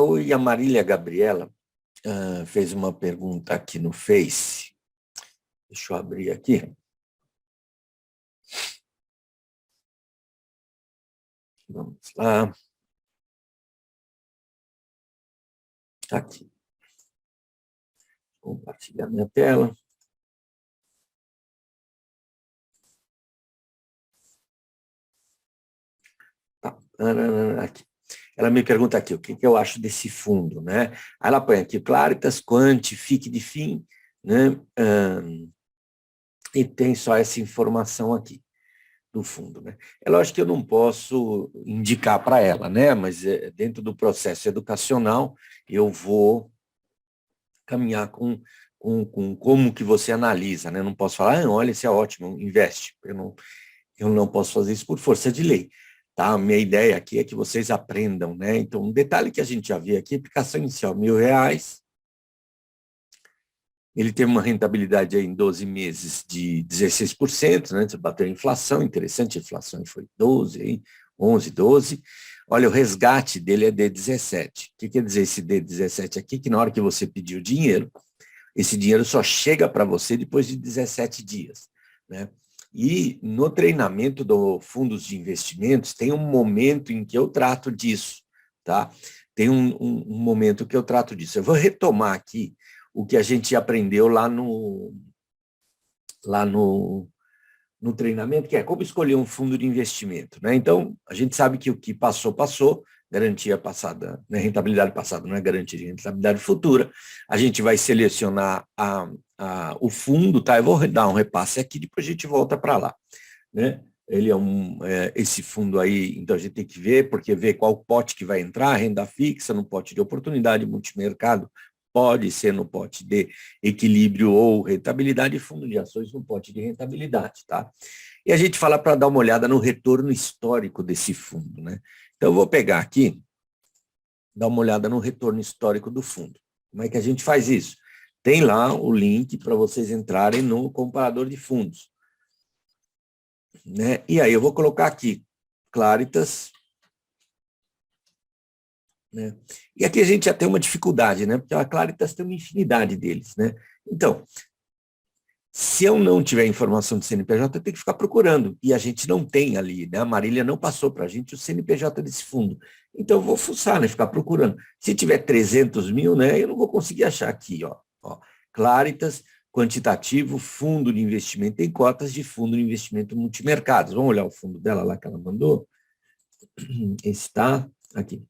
Oi, a Marília Gabriela fez uma pergunta aqui no Face. Deixa eu abrir aqui. Vamos lá. Aqui. Compartilhar minha tela. Tá. Aqui. Ela me pergunta aqui o que eu acho desse fundo, né? Aí ela põe aqui Claritas, Quant, FIC de FIM, né? E tem só essa informação aqui do fundo, né? É lógico que eu não posso indicar para ela, né? Mas dentro do processo educacional eu vou caminhar com como que você analisa, né? Eu não posso falar, olha, esse é ótimo, investe. Eu não posso fazer isso por força de lei. Tá? A minha ideia aqui é que vocês aprendam, né? Então, um detalhe que a gente já viu aqui, aplicação inicial, R$ 1.000, ele teve uma rentabilidade aí em 12 meses de 16%, né? Você bateu a inflação, interessante, a inflação foi 12, 11, 12. Olha, o resgate dele é D17. O que quer dizer esse D17 aqui? Que na hora que você pedir o dinheiro, esse dinheiro só chega para você depois de 17 dias, né? E no treinamento do fundos de investimentos, tem um momento em que eu trato disso, tá? Tem um momento que eu trato disso. Eu vou retomar aqui o que a gente aprendeu lá no treinamento, que é como escolher um fundo de investimento, né? Então, a gente sabe que o que passou, passou, garantia passada, né? Rentabilidade passada não é garantia de rentabilidade futura. A gente vai selecionar o fundo, tá? Eu vou dar um repasse aqui, depois a gente volta para lá, né? Ele esse fundo aí, então a gente tem que ver, porque ver qual pote que vai entrar, renda fixa, no pote de oportunidade, multimercado, pode ser no pote de equilíbrio ou rentabilidade, e fundo de ações no pote de rentabilidade, tá? E a gente fala para dar uma olhada no retorno histórico desse fundo, né? Então, eu vou pegar aqui, dar uma olhada no retorno histórico do fundo. Como é que a gente faz isso? Tem lá o link para vocês entrarem no comparador de fundos, né? E aí eu vou colocar aqui, Claritas, né? E aqui a gente já tem uma dificuldade, né? Porque a Claritas tem uma infinidade deles, né? Então, se eu não tiver informação do CNPJ, eu tenho que ficar procurando. E a gente não tem ali, né? A Marília não passou para a gente o CNPJ desse fundo. Então, eu vou fuçar, né? Ficar procurando. Se tiver 300 mil, né? Eu não vou conseguir achar aqui, ó. Claritas, quantitativo, fundo de investimento em cotas de fundo de investimento multimercados. Vamos olhar o fundo dela lá que ela mandou? Está aqui.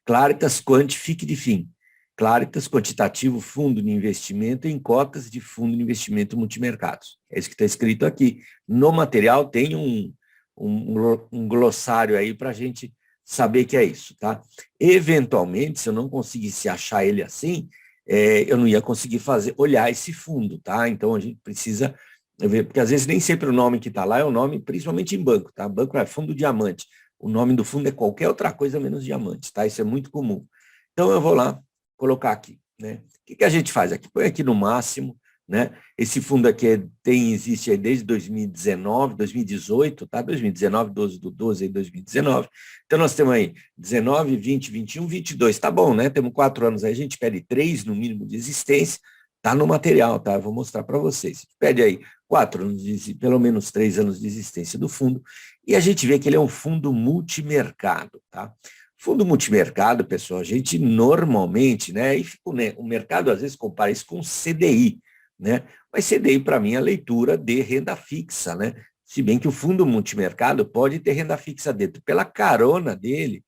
Claritas, Quant, FIC de FIM. Claritas, quantitativo, fundo de investimento em cotas de fundo de investimento multimercados. É isso que está escrito aqui. No material tem um glossário aí para a gente saber que é isso, tá? Eventualmente, se eu não conseguisse achar ele assim, eu não ia conseguir olhar esse fundo, tá? Então, a gente precisa ver, porque às vezes nem sempre o nome que está lá é o nome, principalmente em banco, tá? Banco é fundo diamante. O nome do fundo é qualquer outra coisa menos diamante, tá? Isso é muito comum. Então, eu vou lá colocar aqui, né? O que a gente faz aqui? Põe aqui no máximo, né? Esse fundo aqui existe aí desde 2019, 2018, tá? 2019, 12 do 12 aí, 2019. Então, nós temos aí 19, 20, 21, 22. Tá bom, né? Temos 4 anos aí, a gente pede 3 no mínimo de existência, tá no material, tá? Eu vou mostrar para vocês. A gente pede aí 4 anos, pelo menos 3 anos de existência do fundo, e a gente vê que ele é um fundo multimercado, tá? Fundo multimercado, pessoal, a gente normalmente, né, o mercado às vezes compara isso com CDI, né? Mas CDI, para mim, é a leitura de renda fixa, né? Se bem que o fundo multimercado pode ter renda fixa dentro. Pela carona dele,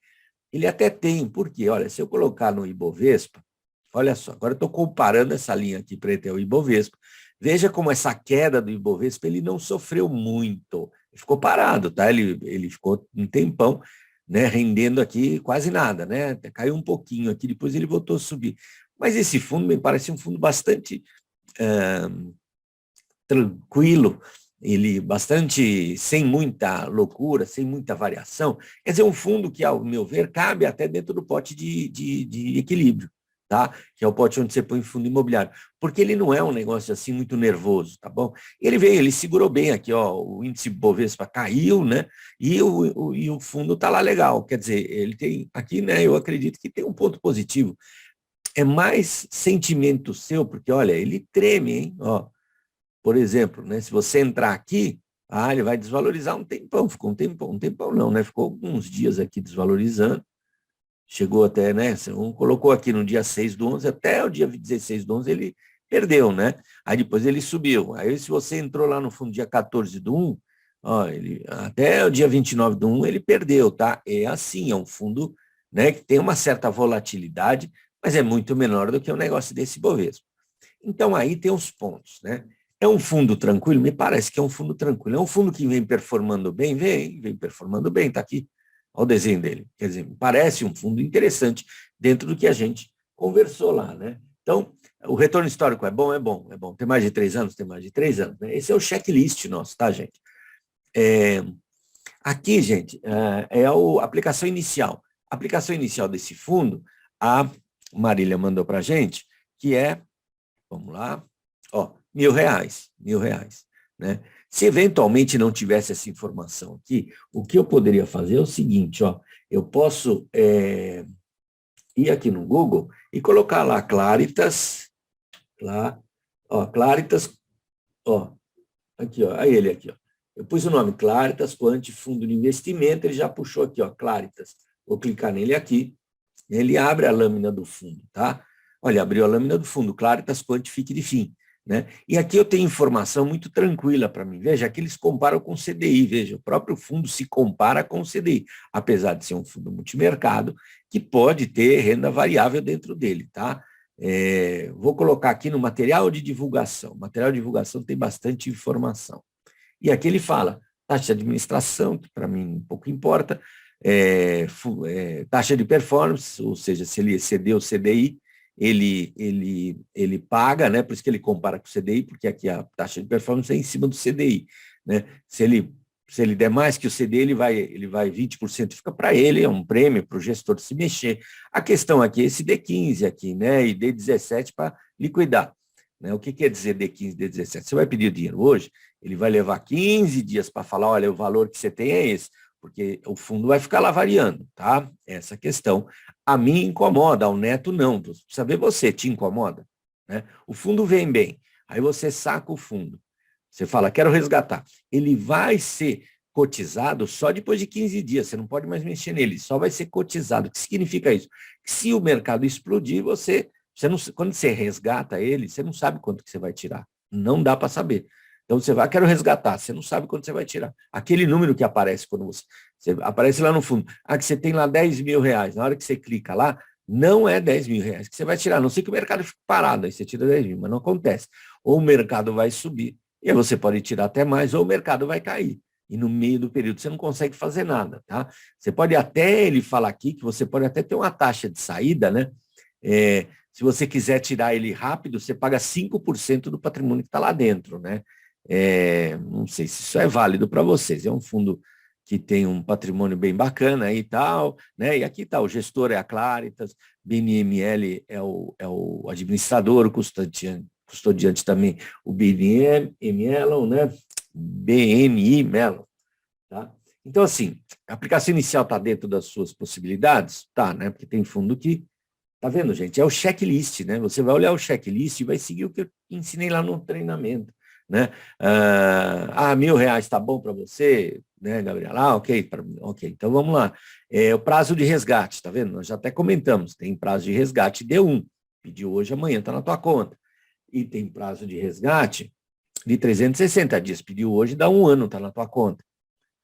ele até tem, porque, olha, se eu colocar no Ibovespa, olha só, agora eu estou comparando essa linha aqui preta ao Ibovespa, veja como essa queda do Ibovespa, ele não sofreu muito, ele ficou parado, tá? Ele ficou um tempão, né, rendendo aqui quase nada, né? Até caiu um pouquinho aqui, depois ele voltou a subir. Mas esse fundo me parece um fundo bastante tranquilo, ele bastante sem muita loucura, sem muita variação. Quer dizer, um fundo que, ao meu ver, cabe até dentro do pote de equilíbrio, tá? Que é o pote onde você põe fundo imobiliário, porque ele não é um negócio assim muito nervoso, tá bom? Ele veio, ele segurou bem aqui, ó, o índice Bovespa caiu, né? E o fundo tá lá legal, quer dizer, ele tem aqui, né? Eu acredito que tem um ponto positivo. É mais sentimento seu, porque olha, ele treme, hein? Ó, por exemplo, né? Se você entrar aqui, ele vai desvalorizar um tempão, ficou um tempão não, né? Ficou alguns dias aqui desvalorizando. Chegou até, né? Colocou aqui no dia 6/11, até o dia 16/11 ele perdeu, né? Aí depois ele subiu. Aí se você entrou lá no fundo dia 14/1, ó, até o dia 29/1 ele perdeu, tá? É assim, é um fundo, né, que tem uma certa volatilidade, mas é muito menor do que um negócio desse Bovespa. Então aí tem os pontos, né? É um fundo tranquilo? Me parece que é um fundo tranquilo. É um fundo que vem performando bem? Vem performando bem, tá aqui. Olha o desenho dele. Quer dizer, parece um fundo interessante dentro do que a gente conversou lá, né? Então, o retorno histórico é bom? É bom, é bom. Tem mais de 3 anos? Tem mais de 3 anos. Né? Esse é o checklist nosso, tá, gente? Aqui, gente, é a aplicação inicial. A aplicação inicial desse fundo, a Marília mandou para a gente, que é, vamos lá, ó, R$ 1.000, né? Se eventualmente não tivesse essa informação aqui, o que eu poderia fazer é o seguinte, ó, eu posso ir aqui no Google e colocar lá Claritas, lá, ó, Claritas, ó, aqui, ó, aí ele aqui, ó. Eu pus o nome Claritas Quant Fundo de Investimento, ele já puxou aqui, ó, Claritas. Vou clicar nele aqui, ele abre a lâmina do fundo, tá? Olha, abriu a lâmina do fundo, Claritas Quant Fique de Fim. Né? E aqui eu tenho informação muito tranquila para mim. Veja, aqui eles comparam com o CDI. Veja, o próprio fundo se compara com o CDI, apesar de ser um fundo multimercado, que pode ter renda variável dentro dele. Tá? Vou colocar aqui no material de divulgação. O material de divulgação tem bastante informação. E aqui ele fala taxa de administração, que para mim pouco importa, taxa de performance, ou seja, se ele excedeu o CDI, ele paga, né? Por isso que ele compara com o CDI, porque aqui a taxa de performance é em cima do CDI, né? Se ele der mais que o CDI, ele vai 20%, fica para ele, é um prêmio para o gestor se mexer. A questão aqui é esse D15 aqui, né? E D17 para liquidar. Né? O que quer dizer D15, D17? Você vai pedir o dinheiro hoje, ele vai levar 15 dias para falar, olha, o valor que você tem é esse, porque o fundo vai ficar lá variando, tá? Essa questão. A mim incomoda, ao Neto não. Precisa ver você, te incomoda? Né? O fundo vem bem, aí você saca o fundo. Você fala, quero resgatar. Ele vai ser cotizado só depois de 15 dias, você não pode mais mexer nele, só vai ser cotizado. O que significa isso? Que se o mercado explodir, você não, quando você resgata ele, você não sabe quanto que você vai tirar. Não dá para saber. Então você vai, quero resgatar, você não sabe quanto você vai tirar. Aquele número que aparece quando você aparece lá no fundo, que você tem lá R$ 10.000, na hora que você clica lá, não é R$ 10.000 que você vai tirar, a não sei que o mercado fique parado, aí você tira 10.000, mas não acontece. Ou o mercado vai subir, e aí você pode tirar até mais, ou o mercado vai cair. E no meio do período você não consegue fazer nada, tá? Você pode até, ele fala aqui, que você pode até ter uma taxa de saída, né? Se você quiser tirar ele rápido, você paga 5% do patrimônio que está lá dentro, né? Não sei se isso é válido para vocês. É um fundo que tem um patrimônio bem bacana e tal, né? E aqui está, o gestor é a Claritas, BNML é o administrador, o custodiante também, o BNM Mellon, né? BNI Mellon, tá? Então, assim, a aplicação inicial está dentro das suas possibilidades? Tá, né? Porque tem fundo que, tá vendo, gente? É o checklist, né? Você vai olhar o checklist e vai seguir o que eu ensinei lá no treinamento. Né? R$ 1.000 está bom para você, né, Gabriela? Ok, ok, então vamos lá. O prazo de resgate, tá vendo? Nós já até comentamos, tem prazo de resgate D1, pediu hoje, amanhã está na tua conta. E tem prazo de resgate de 360 dias, pediu hoje, dá 1 ano, está na tua conta.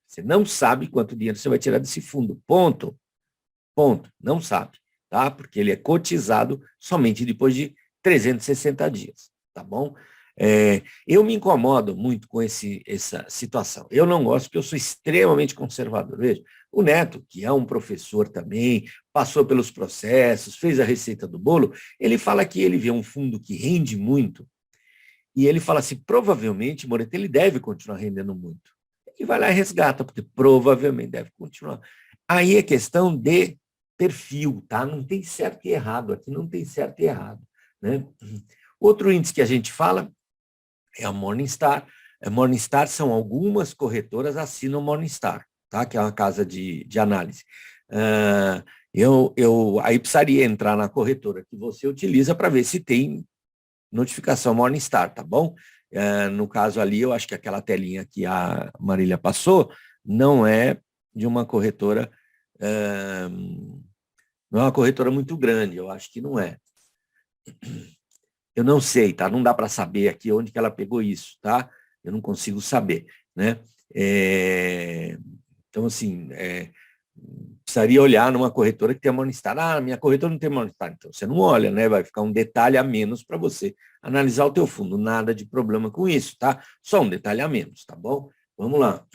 Você não sabe quanto dinheiro você vai tirar desse fundo, ponto, não sabe, tá? Porque ele é cotizado somente depois de 360 dias, tá bom? Eu me incomodo muito com essa situação. Eu não gosto, porque eu sou extremamente conservador. Veja, o Neto, que é um professor também, passou pelos processos, fez a receita do bolo, ele fala que ele vê um fundo que rende muito, e ele fala assim, provavelmente, Moretti, ele deve continuar rendendo muito. E vai lá e resgata, porque provavelmente deve continuar. Aí é questão de perfil, tá? Não tem certo e errado, aqui não tem certo e errado, né? Outro índice que a gente fala é a Morningstar. A Morningstar são algumas corretoras assinam Morningstar, tá? Que é uma casa de análise. Aí precisaria entrar na corretora que você utiliza para ver se tem notificação Morningstar, tá bom? No caso ali, eu acho que aquela telinha que a Marília passou não é de uma corretora, não é uma corretora muito grande, eu acho que não é. Eu não sei, tá? Não dá para saber aqui onde que ela pegou isso, tá? Eu não consigo saber, né? Então, assim, precisaria olhar numa corretora que tem a Morningstar. Ah, minha corretora não tem Morningstar. Então, você não olha, né? Vai ficar um detalhe a menos para você analisar o teu fundo. Nada de problema com isso, tá? Só um detalhe a menos, tá bom? Vamos lá.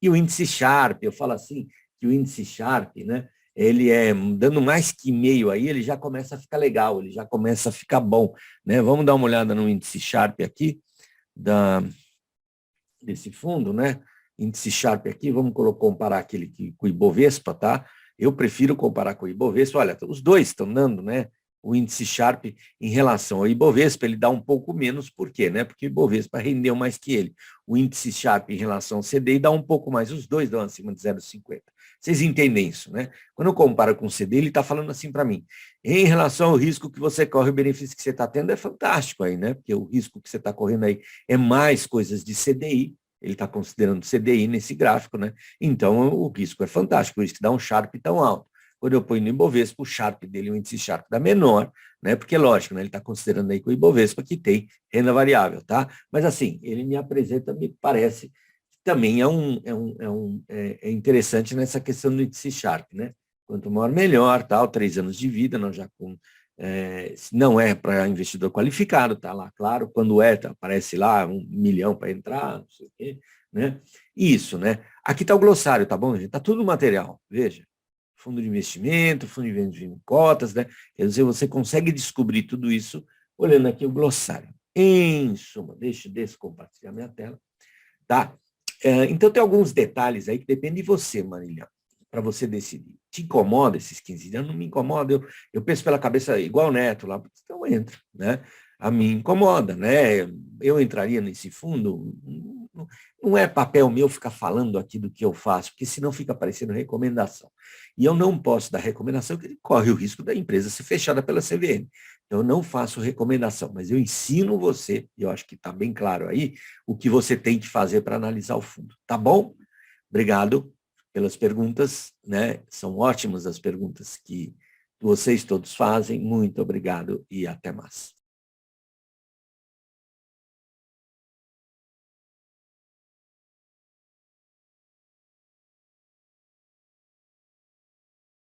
E o índice Sharpe, eu falo assim, que o índice Sharpe, né? Ele dando mais que meio aí, ele já começa a ficar legal, ele já começa a ficar bom, né? Vamos dar uma olhada no índice Sharpe aqui, desse fundo, né? Índice Sharpe aqui, vamos comparar aquele com o Ibovespa, tá? Eu prefiro comparar com o Ibovespa. Olha, os dois estão dando, né? O índice Sharpe em relação ao Ibovespa, ele dá um pouco menos, por quê? Né? Porque o Ibovespa rendeu mais que ele. O índice Sharpe em relação ao CDI dá um pouco mais, os dois dão acima de 0,50. Vocês entendem isso, né? Quando eu comparo com o CDI, ele está falando assim para mim, em relação ao risco que você corre, o benefício que você está tendo é fantástico aí, né? Porque o risco que você está correndo aí é mais coisas de CDI, ele está considerando CDI nesse gráfico, né? Então, o risco é fantástico, por isso que dá um Sharpe tão alto. Quando eu ponho no Ibovespa, o Sharpe dele, o índice Sharpe dá menor, né? Porque, lógico, né? Ele está considerando aí com o Ibovespa que tem renda variável, tá? Mas, assim, ele me apresenta, me parece, também é interessante nessa questão do índice Sharpe, né? Quanto maior, melhor, tal, 3 anos de vida, nós já com não é para investidor qualificado, tá lá, claro, quando tá, aparece lá 1 milhão para entrar, não sei o quê, né? Isso, né? Aqui está o glossário, tá bom, gente? Está tudo no material, veja. Fundo de investimento, fundo de investimento em cotas, né? Quer dizer, você consegue descobrir tudo isso olhando aqui o glossário. Em suma, deixa eu descompartilhar minha tela, tá? Então, tem alguns detalhes aí que dependem de você, Marília, para você decidir. Te incomoda esses 15 dias? Não me incomoda, eu penso pela cabeça igual o Neto lá, então entra, né? A mim incomoda, né? Eu entraria nesse fundo, não é papel meu ficar falando aqui do que eu faço, porque senão fica parecendo recomendação. E eu não posso dar recomendação, porque corre o risco da empresa ser fechada pela CVM. Eu não faço recomendação, mas eu ensino você, e eu acho que está bem claro aí, o que você tem que fazer para analisar o fundo. Tá bom? Obrigado pelas perguntas, né? São ótimas as perguntas que vocês todos fazem. Muito obrigado e até mais.